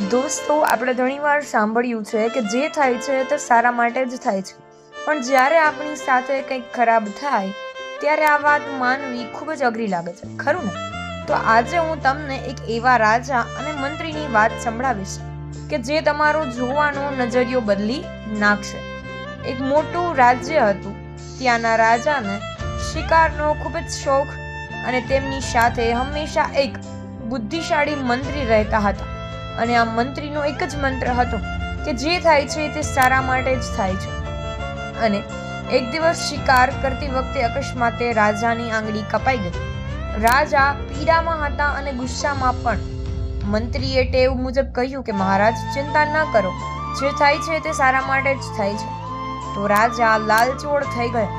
દોસ્તો, આપણે ઘણીવાર સાંભળ્યું છે કે જે થાય છે તે સારા માટે જ થાય છે, પણ જ્યારે આપણી સાથે કંઈક ખરાબ થાય ત્યારે આ વાત માનવી ખૂબ જ અઘરી લાગે છે, ખરું ને? તો આજે હું તમને એક એવા રાજા અને મંત્રીની વાત સંભળાવીશ કે જે તમારો જોવાનો નજરિયો બદલી નાખશે. એક મોટું રાજ્ય હતું. ત્યાંના રાજાને શિકારનો ખૂબ જ શોખ અને તેમની સાથે હંમેશા એક બુદ્ધિશાળી મંત્રી રહેતા હતા. અને આ મંત્રીનો એક જ મંત્ર હતો કે જે થાય છે તે સારા માટે જ થાય છે. અને એક દિવસ શિકાર કરતી વખતે અકસ્માતે રાજાની આંગળી કપાઈ ગઈ. રાજા પીડામાં હતા અને ગુસ્સામાં પણ. મંત્રીએ ટેવ મુજબ કહ્યું કે મહારાજ, ચિંતા ન કરો, જે થાય છે તે સારા માટે જ થાય છે. તો રાજા લાલચોળ થઈ ગયા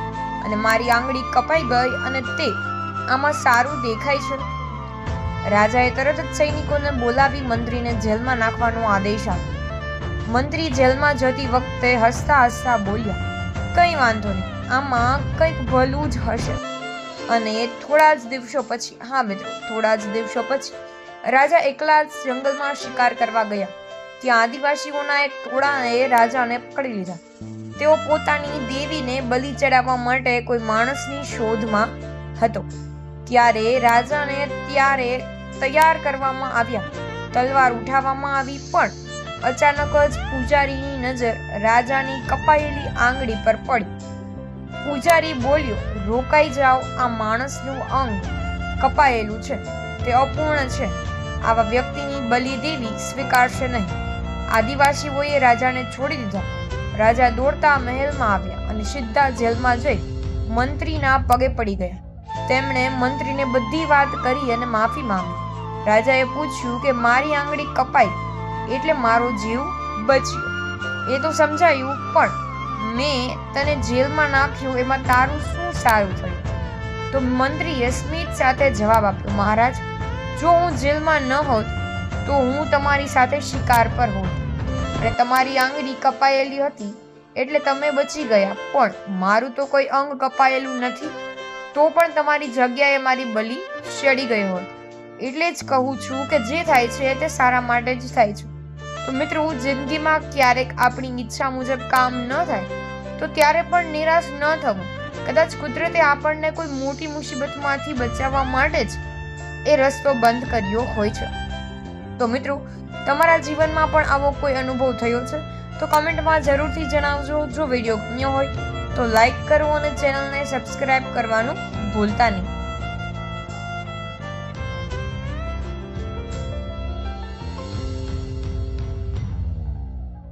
અને મારી આંગળી કપાઈ ગઈ અને તે આમાં સારું દેખાય છે. રાજાએ તરત જ સૈનિકોને બોલાવી મંત્રીને જેલમાં નાખવાનો આદેશ આપ્યો. મંત્રી જેલમાં જતી વખતે હસતા હસતા બોલ્યા, કંઈ વાંધો નહીં, આમાં કંઈક ભલું જ હશે. અને થોડા જ દિવસો પછી રાજા એકલા જ જંગલમાં શિકાર કરવા ગયા. ત્યાં આદિવાસીઓના એક ટોળાએ રાજાને પકડી લીધા. તેઓ પોતાની દેવીને બલિ ચડાવવા માટે કોઈ માણસની શોધમાં હતો. ત્યારે રાજાને તૈયાર કરવામાં આવ્યા. તલવાર ઉઠાવવામાં આવી, પણ અચાનક જ પૂજારીની નજર રાજાની કપાયેલી આંગળી પર પડી. પૂજારી બોલ્યો, રોકાઈ જાઓ, આ માણસનું અંગ કપાયેલું છે, તે અપૂર્ણ છે. આવા વ્યક્તિની બલિ દેવી સ્વીકારશે નહીં. આદિવાસીઓએ રાજાને છોડી દીધા. રાજા દોડતા મહેલમાં આવ્યા અને સીધા જેલમાં જઈ મંત્રીના પગે પડી ગયા. તેમણે મંત્રીને બધી વાત કરી અને માફી માંગી. રાજાએ પૂછ્યું કે મારી આંગળી કપાઈ એટલે મારો જીવ બચ્યો, એ તો સમજાયું, પણ મેં તને જેલમાં નાખ્યો એમાં તારું શું સારું થયું? તો મંત્રીએ સ્મિત સાથે જવાબ આપ્યો, મહારાજ, જો હું જેલમાં ન હોત તો હું તમારી સાથે શિકાર પર હોત અને તમારી આંગળી કપાયેલી હતી એટલે તમે બચી ગયા, પણ મારું તો કોઈ અંગ કપાયેલું નથી, તો પણ તમારી જગ્યાએ મારી બલિ ચડી ગઈ હોત. એટલે જ કહું છું કે જે થાય છે તે સારા માટે જ થાય છે. તો મિત્રો, જિંદગીમાં ક્યારેક આપણી ઈચ્છા મુજબ કામ ન થાય તો ત્યારે પણ નિરાશ ન થવું. કદાચ કુદરતે આપણને કોઈ મોટી મુસીબતમાંથી બચાવવા માટે જ એ રસ્તો બંધ કર્યો હોય છે. તો મિત્રો, તમારા જીવનમાં પણ આવો કોઈ અનુભવ થયો છે તો કમેન્ટમાં જરૂરથી જણાવજો. જો વિડીયો ગમ્યો હોય તો લાઈક કરો અને ચેનલને સબસ્ક્રાઇબ કરવાનું ભૂલતા નહીં.